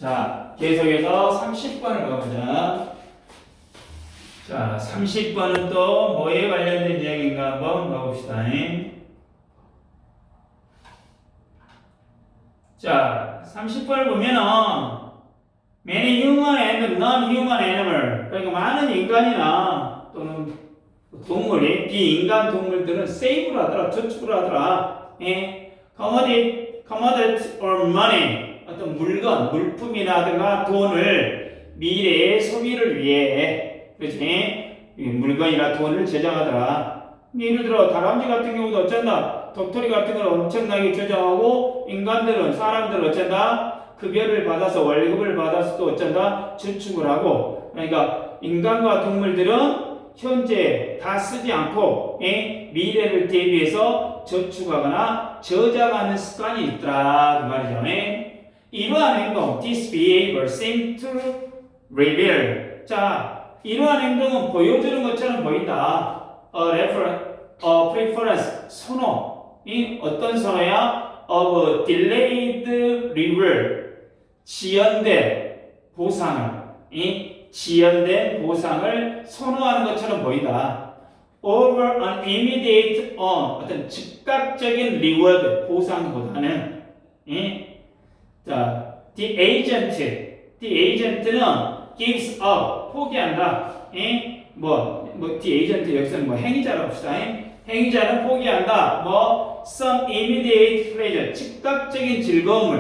자, 계속해서 30번을 가보자. 자, 30번은 또 뭐에 관련된 이야기인가 한번 봐봅시다. 자, 30번을 보면은 many human and non-human animal, 그러니까 많은 인간이나 또는 동물이 비인간 동물들은 세이브를 하더라, 저축을 하더라. commodity or money, 어떤 물건, 물품이라든가 돈을 미래의 소비를 위해, 그렇지? 물건이나 돈을 제작하더라. 예를 들어 다람쥐 같은 경우도 어쩐다, 도토리 같은 걸 엄청나게 저장하고, 인간들은, 사람들은 어쩐다, 급여를 받아서 월급을 받아서 또 어쩐다, 저축을 하고. 그러니까 인간과 동물들은 현재 다 쓰지 않고 미래를 대비해서 저축하거나 저장하는 습관이 있더라 그 말이죠. 이러한 행동, this behavior seems to reveal. 자, 이러한 행동은 보여주는 것처럼 보인다. a preference, 선호. 어떤 선호야? of delayed reward, 지연된 보상을, 지연된 보상을 선호하는 것처럼 보인다. over an immediate on, 어떤 즉각적인 reward, 보상보다는. 자, the agent는 gives up, 포기한다. the agent 여기서는 행위자라고 합시다. 행위자는 포기한다. some immediate pleasure, 즉각적인 즐거움을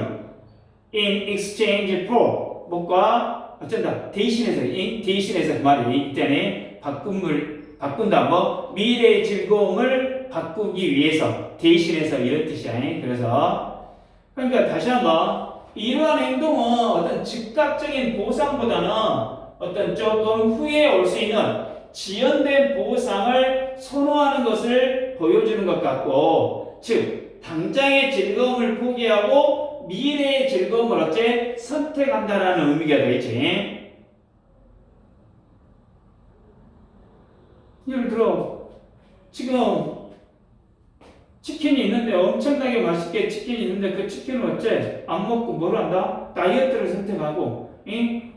in exchange for, 뭐가 어쩐다, 대신해서 그 말이 이때는 바꾼다. 미래의 즐거움을 바꾸기 위해서, 대신해서 이런 뜻이야. 그래서 그러니까 다시 한번 이러한 행동은 어떤 즉각적인 보상보다는 어떤 조금 후에 올 수 있는 지연된 보상을 선호하는 것을 보여주는 것 같고, 즉 당장의 즐거움을 포기하고 미래의 즐거움을 어째 선택한다라는 의미가 되겠지. 예를 들어 지금 치킨이 있는데, 엄청나게 맛있게 치킨이 있는데 그 치킨을 어째 안 먹고 뭘 한다? 다이어트를 선택하고,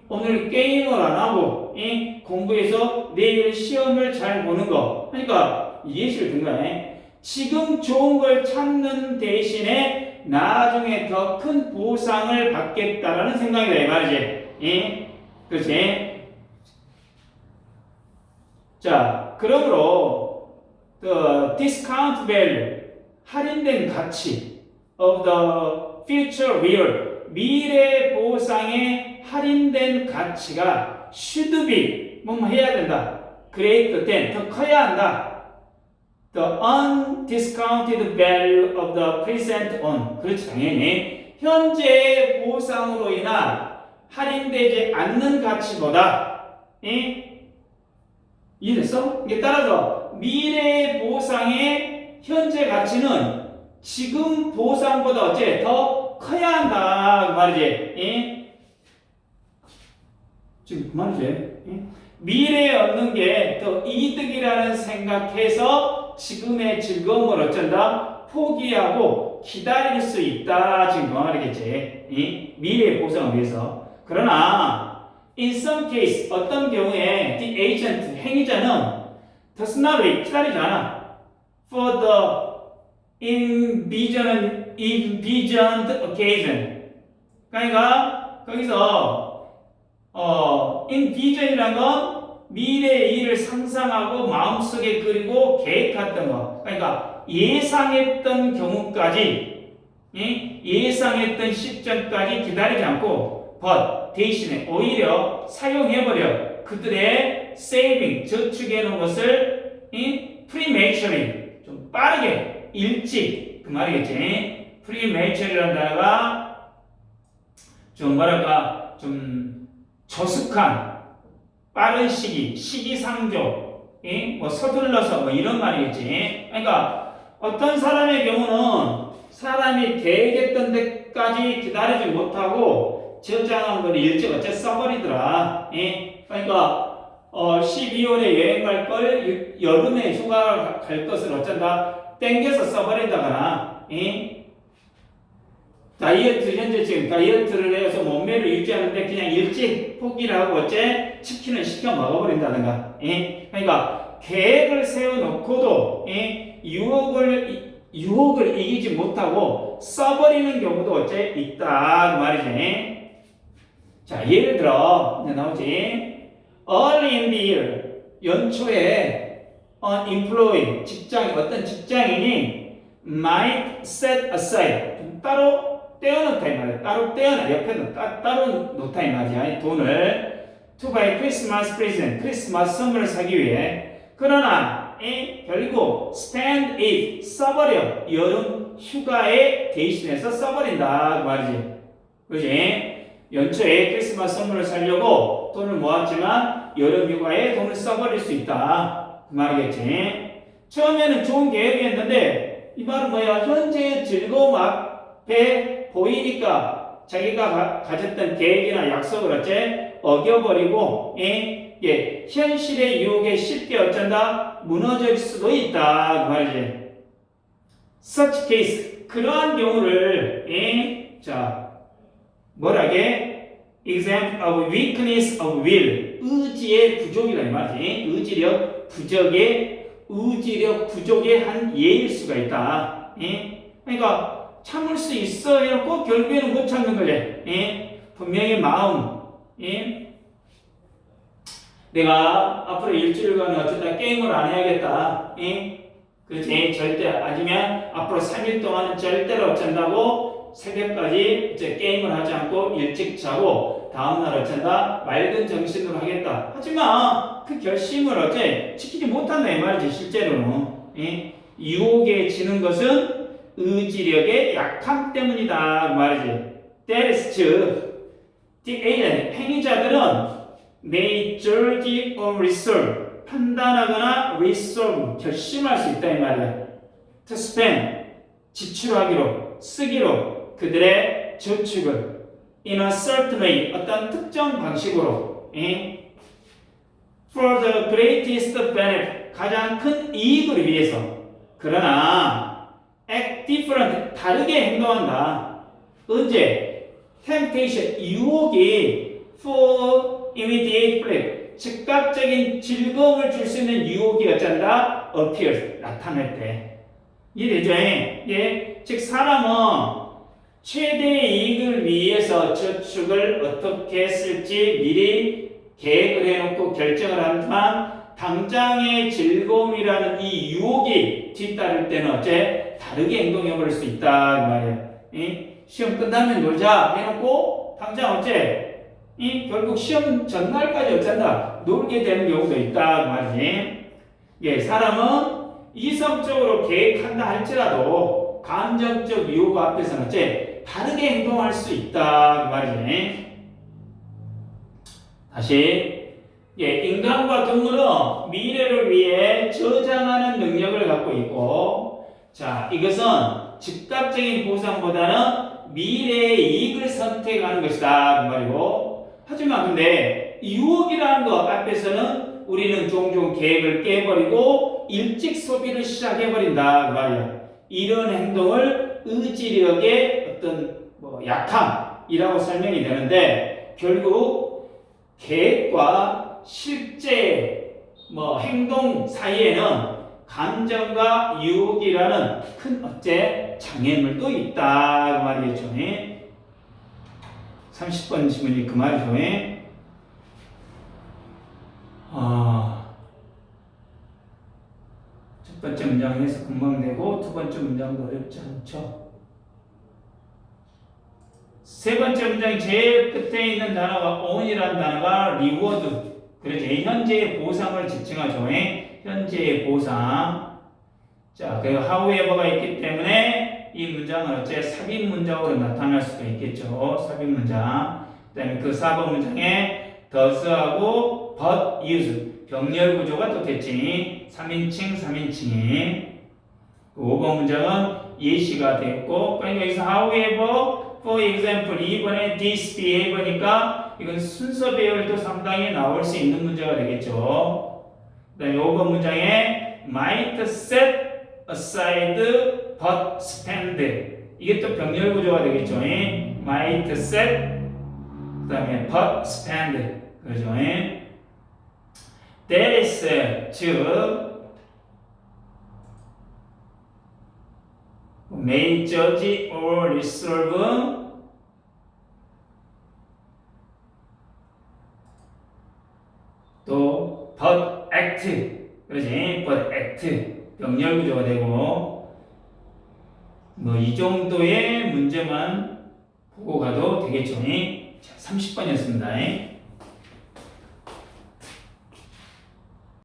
오늘 게임을 안 하고 공부해서 내일 시험을 잘 보는 거. 그러니까 예시를 든 거야. 지금 좋은 걸 찾는 대신에 나중에 더 큰 보상을 받겠다라는 생각이다 이 말이지. 그렇지? 자, 그러므로 the discount value, 할인된 가치 of the future reward, 미래 보상의 할인된 가치가 should be, 뭐 해야 된다, greater than, 더 커야 한다, the undiscounted value of the present on. 그렇지, 당연히 현재의 보상으로 인한 할인되지 않는 가치보다, 이해됐어? 이게 따라서 미래의 보상의 현재 가치는 지금 보상보다 어째 더 커야 한다 그 말이지. 지금 그 말이지. 미래에 얻는 게 더 이득이라는 생각해서 지금의 즐거움을 어쩐다? 포기하고 기다릴 수 있다. 지금 그 말이겠지. 미래의 보상을 위해서. 그러나 in some case, 어떤 경우에 the agent, 행위자는 does not wait, 기다리지 않아. for the envisioned occasion. 그러니까 거기서 envision이란 건 미래의 일을 상상하고 마음속에 그리고 계획했던 거. 그러니까 예상했던 경우까지, 예상했던 시점까지 기다리지 않고 but 대신에 오히려 사용해버려. 그들의 saving, 저축해 놓은 것을 prematurely, 좀 빠르게, 일찍, 그 말이겠지. prematurely라는 단어가 좀 뭐랄까, 좀 저속한, 빠른 시기상조, 서둘러서 이런 말이겠지. 그러니까 어떤 사람의 경우는 사람이 계획했던 데까지 기다리지 못하고 저장한 걸 일찍 어째 써버리더라. 그러니까 12월에 여행 갈 걸 여름에 휴가 갈 것을 어쩐다 땡겨서 써버린다거나. The 다이어트, 현재 지금 다이어트를 해서 몸매를 유지하는데 그냥 일찍 포기를 하고 어째 치킨을 시켜 먹어버린다든가. 예? 그러니까 계획을 세워놓고도 예? 유혹을 이기지 못하고 써버리는 경우도 어째 있다 그 말이지. 자, 예를 들어 이제 나오지. Early in the year, 연초에 unemployed 어떤 직장인이 might set aside 따로 떼어놓다 이 말이야. 따로 떼어놔 옆에 따로 놓다 이 말이야. 돈을 to buy Christmas present 크리스마스 선물을 사기 위해. 그러나 결국 spend it 써버려 여름 휴가에 대신해서 써버린다 그 말이지. 그렇지? 연초에 크리스마스 선물을 사려고 돈을 모았지만 여름 휴가에 돈을 써버릴 수 있다 그 말이겠지. 처음에는 좋은 계획이었는데 이 말은 뭐야? 현재의 즐거움 앞에 보이니까 자기가 가졌던 계획이나 약속을 어째 어겨버리고 현실의 유혹에 쉽게 어쩐다 무너질 수도 있다 그 말이지. Such case 그러한 경우를 자 뭐라게? Example of weakness of will 의지의 부족이라 이 말이지. 의지력 부족의 한 예일 수가 있다. 그러니까 참을 수 있어 해놓고 결국에는 못 참는 거지. 분명히 마음 내가 앞으로 일주일간 어쩌다 게임을 안 해야겠다. 그렇지? 절대 아니면 앞으로 3일 동안은 절대로 어쩐다고 새벽까지 이제 게임을 하지 않고 일찍 자고 다음날 어쩐다 맑은 정신으로 하겠다. 하지만 그 결심을 어째 지키지 못한다 이 말이지. 실제로는 유혹에 지는 것은 의지력의 약함 때문이다 그 말이지. That is 즉 행위자들은 may judge or resolve 판단하거나 resolve 결심할 수 있다 이 말이야. To spend 지출하기로 쓰기로 그들의 저축을 in a certain way 어떤 특정 방식으로 for the greatest benefit 가장 큰 이익을 위해서. 그러나 act different 다르게 행동한다. 언제? temptation 유혹이 for immediate pleasure 즉각적인 즐거움을 줄 수 있는 유혹이 어쩐다? appears 나타날 때. 이해되죠? 즉 사람은 최대의 이익을 위해서 저축을 어떻게 쓸지 미리 계획을 해놓고 결정을 하지만 당장의 즐거움이라는 이 유혹이 뒤따를 때는 어째 다르게 행동해버릴 수 있다 이 말이에요. 시험 끝나면 놀자 해놓고 당장 어째 결국 시험 전날까지 어쩐다 놀게 되는 경우도 있다 그 말이지. 사람은 이성적으로 계획한다 할지라도 감정적 유혹 앞에서는 어째 다르게 행동할 수 있다 그 말이지. 다시 인간과 동물은 미래를 위해 저장하는 능력을 갖고 있고 자 이것은 즉각적인 보상보다는 미래의 이익을 선택하는 것이다 그 말이고. 하지만 근데 유혹이라는 것 앞에서는 우리는 종종 계획을 깨버리고 일찍 소비를 시작해버린다 그 말이야. 이런 행동을 의지력의 어떤 약함이라고 설명이 되는데 결국 계획과 실제 행동 사이에는 감정과 유혹이라는 큰 어째 장애물도 있다 그 말이겠죠. 30번 지문이 그 말이죠. 첫 번째 문장에서 금방 되고 두 번째 문장도 어렵지 않죠. 세 번째 문장이 제일 끝에 있는 단어가 own이라는 단어가 reward 그렇지. 현재의 보상을 지칭하죠. 현재의 보상. 자, 그 however가 있기 때문에 이 문장은 어째 삽입 문장으로 나타날 수가 있겠죠. 삽입 문장. 그다음에 그 4번 문장에 does하고 but use 병렬 구조가 또 됐지. 3인칭, 3인칭이. 그 5번 문장은 예시가 됐고, 그러니까 여기서 however, for example, 2번에 this behavior니까 이건 순서 배열도 상당히 나올 수 있는 문제가 되겠죠. 그 다음에 5번 문장에 might set aside but spend 이게 또 병렬 구조가 되겠죠. might set 그 다음에 but spend 그러죠. that is 즉 may judge or resolve 또 but act 그러지 but act 병렬 구조가 되고 뭐 이 정도의 문제만 보고 가도 되겠죠. 자, 30번이었습니다.